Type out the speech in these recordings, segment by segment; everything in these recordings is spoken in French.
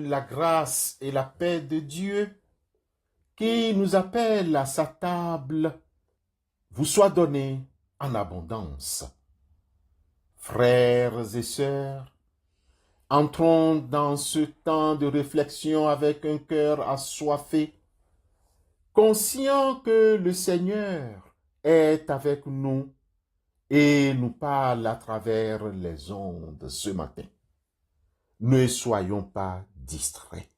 la grâce et la paix de Dieu, qui nous appelle à sa table, vous soit donnée en abondance. Frères et sœurs, entrons dans ce temps de réflexion avec un cœur assoiffé, conscient que le Seigneur est avec nous et nous parle à travers les ondes ce matin. Ne soyons pas distraits.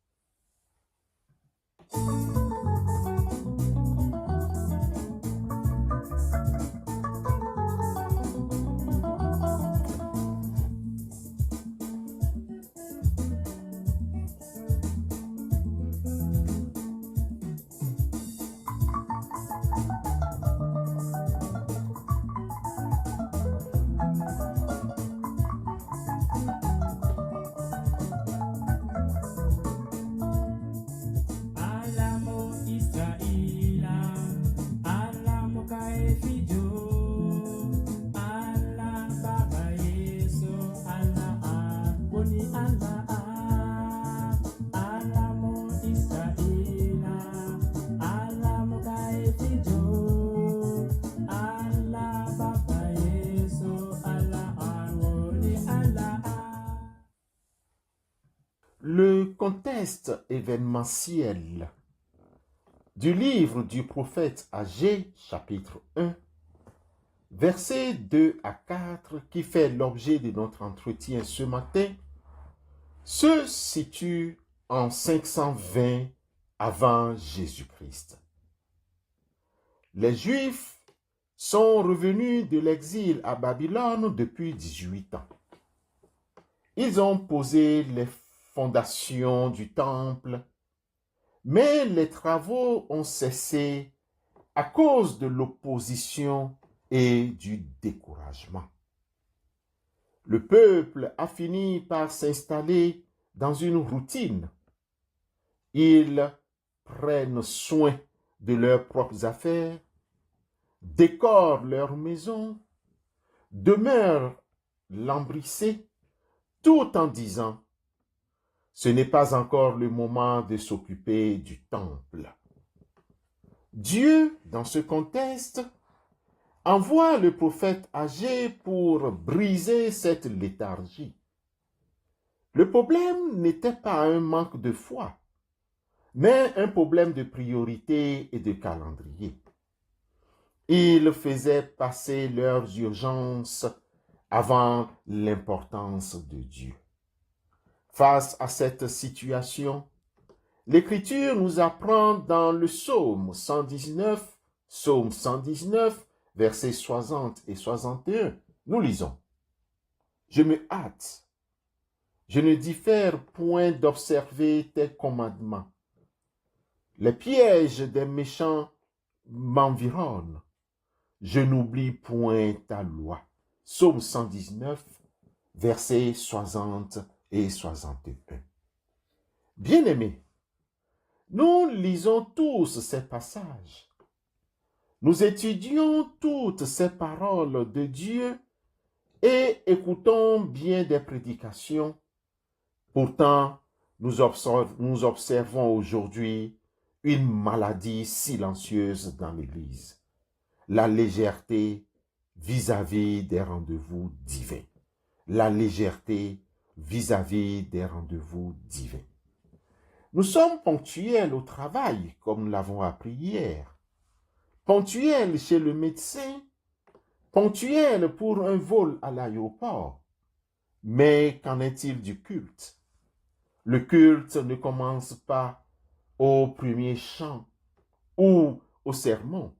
Le contexte événementiel du livre du prophète Agé, chapitre 1, versets 2 à 4, qui fait l'objet de notre entretien ce matin, se situe en 520 avant Jésus-Christ. Les Juifs sont revenus de l'exil à Babylone depuis 18 ans. Ils ont posé les fondations du temple, mais les travaux ont cessé à cause de l'opposition et du découragement. Le peuple a fini par s'installer dans une routine. Ils prennent soin de leurs propres affaires, décorent leur maison, demeurent lambrissés, tout en disant « Ce n'est pas encore le moment de s'occuper du temple ». Dieu, dans ce contexte, envoie le prophète Agé pour briser cette léthargie. Le problème n'était pas un manque de foi, mais un problème de priorité et de calendrier. Ils faisaient passer leurs urgences avant l'importance de Dieu. Face à cette situation, l'Écriture nous apprend dans le psaume 119, versets 60 et 61, nous lisons « Je me hâte, je ne diffère point d'observer tes commandements. Les pièges des méchants m'environnent, je n'oublie point ta loi. » Psaume 119, versets 60 et 61. Bien-aimés, nous lisons tous ces passages. Nous étudions toutes ces paroles de Dieu et écoutons bien des prédications. Pourtant, nous observons aujourd'hui une maladie silencieuse dans l'Église. La légèreté vis-à-vis des rendez-vous divins. La légèreté vis-à-vis des rendez-vous divins. Nous sommes ponctuels au travail, comme nous l'avons appris hier. Ponctuels chez le médecin, ponctuels pour un vol à l'aéroport. Mais qu'en est-il du culte? Le culte ne commence pas au premier chant ou au sermon.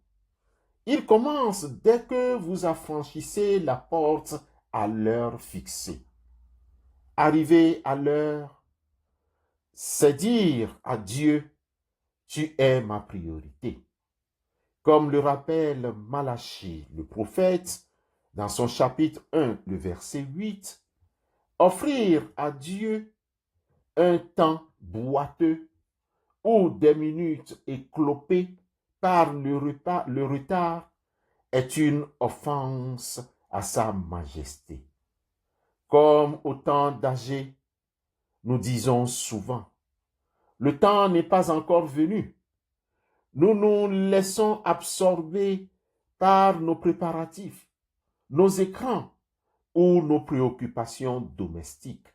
Il commence dès que vous affranchissez la porte à l'heure fixée. Arriver à l'heure, c'est dire à Dieu, tu es ma priorité. Comme le rappelle Malachie, le prophète, dans son chapitre 1, le verset 8, offrir à Dieu un temps boiteux ou des minutes éclopées par le retard est une offense à sa majesté. Comme au temps d'Agé, nous disons souvent, le temps n'est pas encore venu. Nous nous laissons absorber par nos préparatifs, nos écrans ou nos préoccupations domestiques.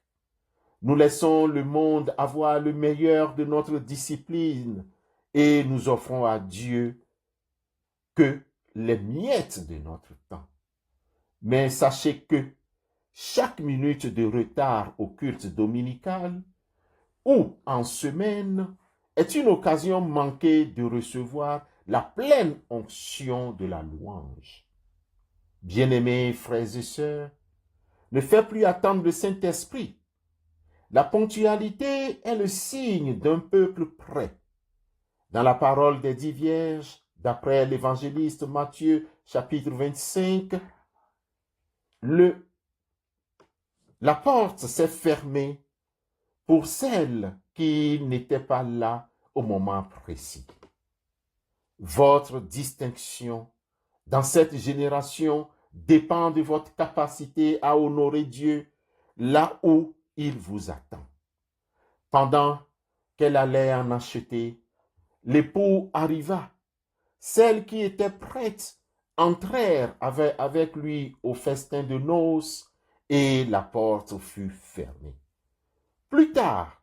Nous laissons le monde avoir le meilleur de notre discipline et nous offrons à Dieu que les miettes de notre temps. Mais sachez que chaque minute de retard au culte dominical ou en semaine est une occasion manquée de recevoir la pleine onction de la louange. Bien-aimés frères et sœurs, ne faites plus attendre le Saint-Esprit. La ponctualité est le signe d'un peuple prêt. Dans la parole des 10 vierges, d'après l'évangéliste Matthieu, chapitre 25, la porte s'est fermée pour celles qui n'étaient pas là au moment précis. Votre distinction dans cette génération dépend de votre capacité à honorer Dieu là où il vous attend. Pendant qu'elle allait en acheter, l'époux arriva. Celles qui étaient prêtes entrèrent avec lui au festin de noces et la porte fut fermée. Plus tard,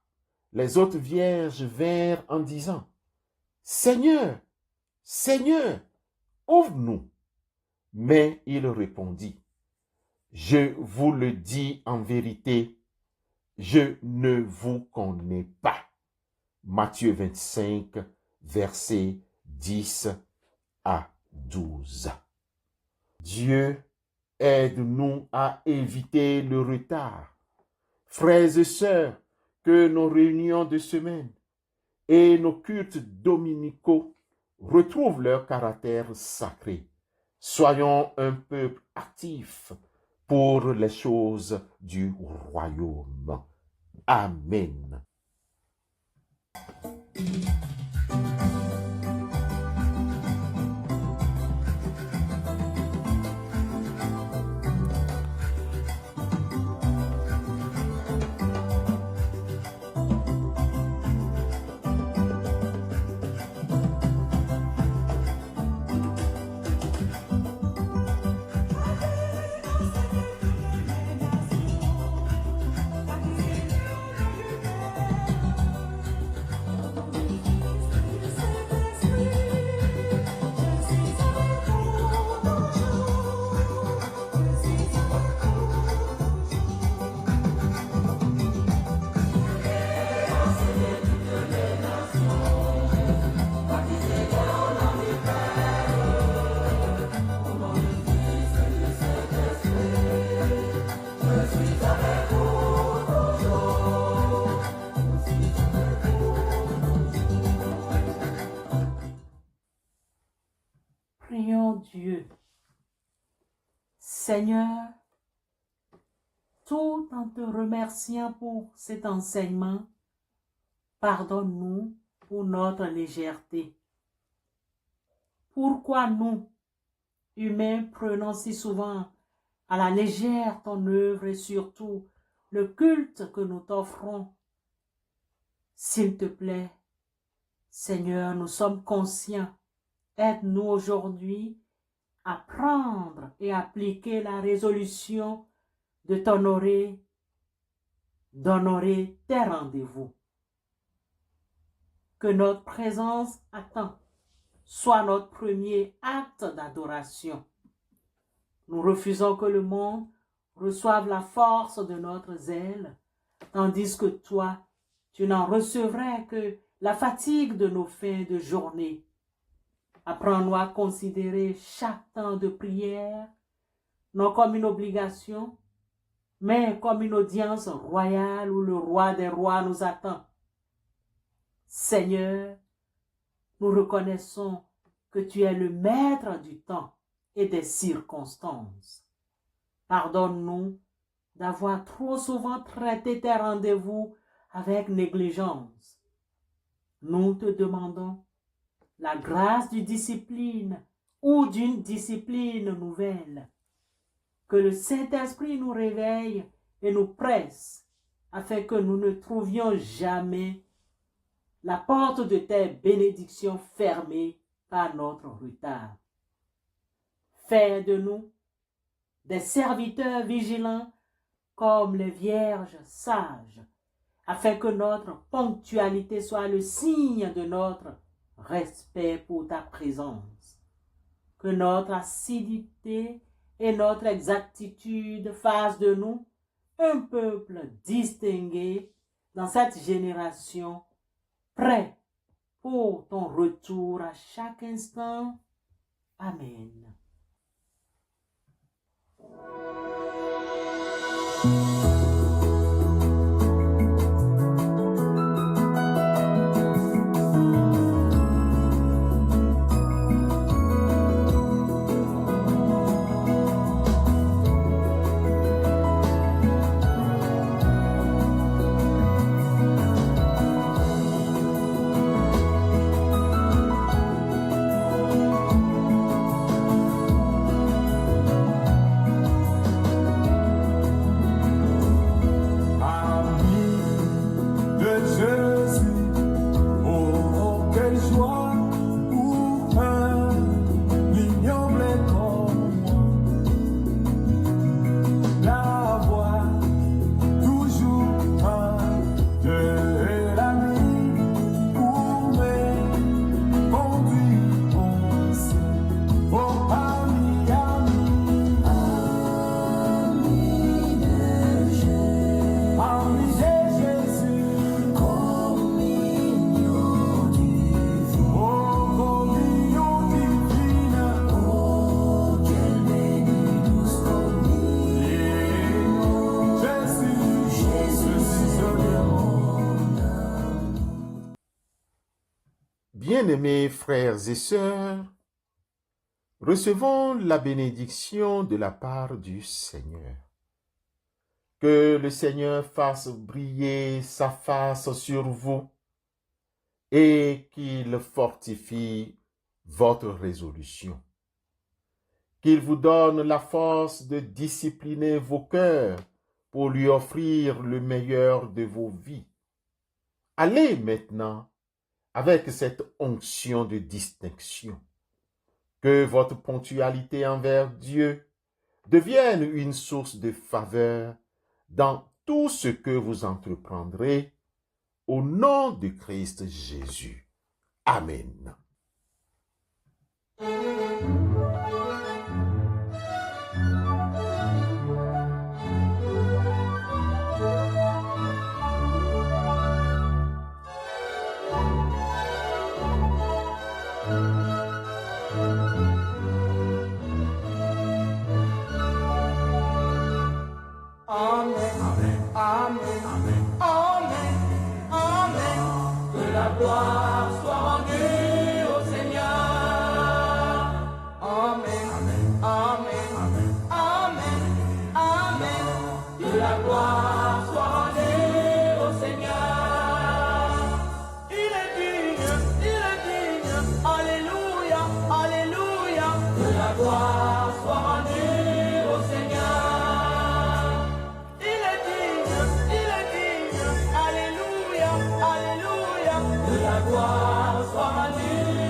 les autres vierges vinrent en disant, « Seigneur, Seigneur, ouvre-nous. » Mais il répondit, « Je vous le dis en vérité, je ne vous connais pas. » Matthieu 25, versets 10 à 12. Dieu aide-nous à éviter le retard. Frères et sœurs, que nos réunions de semaine et nos cultes dominicaux retrouvent leur caractère sacré. Soyons un peuple actif pour les choses du royaume. Amen. Prions Dieu. Seigneur, tout en te remerciant pour cet enseignement, pardonne-nous pour notre légèreté. Pourquoi nous, humains, prenons si souvent à la légère ton œuvre et surtout le culte que nous t'offrons? S'il te plaît, Seigneur, nous sommes conscients. Aide-nous aujourd'hui à prendre et appliquer la résolution de t'honorer, d'honorer tes rendez-vous. Que notre présence à temps soit notre premier acte d'adoration. Nous refusons que le monde reçoive la force de notre zèle, tandis que toi, tu n'en recevrais que la fatigue de nos fins de journée. Apprends-nous à considérer chaque temps de prière, non comme une obligation, mais comme une audience royale où le roi des rois nous attend. Seigneur, nous reconnaissons que tu es le maître du temps et des circonstances. Pardonne-nous d'avoir trop souvent traité tes rendez-vous avec négligence. Nous te demandons la grâce d'une discipline ou d'une discipline nouvelle. Que le Saint-Esprit nous réveille et nous presse afin que nous ne trouvions jamais la porte de tes bénédictions fermée par notre retard. Fais de nous des serviteurs vigilants comme les vierges sages, afin que notre ponctualité soit le signe de notre respect pour ta présence. Que notre assiduité et notre exactitude fassent de nous un peuple distingué dans cette génération, prêt pour ton retour à chaque instant. Amen. Bien-aimés frères et sœurs, recevons la bénédiction de la part du Seigneur. Que le Seigneur fasse briller sa face sur vous et qu'il fortifie votre résolution. Qu'il vous donne la force de discipliner vos cœurs pour lui offrir le meilleur de vos vies. Allez maintenant avec cette onction de distinction. Que votre ponctualité envers Dieu devienne une source de faveur dans tout ce que vous entreprendrez, au nom de Christ Jésus. Amen. Gloire soit rendue au Seigneur. Amen. Amen. Amen. Amen. Amen. Que la gloire soit rendue au Seigneur. Il est digne. Alléluia, alléluia. Que la gloire soit rendue au Seigneur. Il est digne. Alléluia, alléluia. Que la gloire soit rendue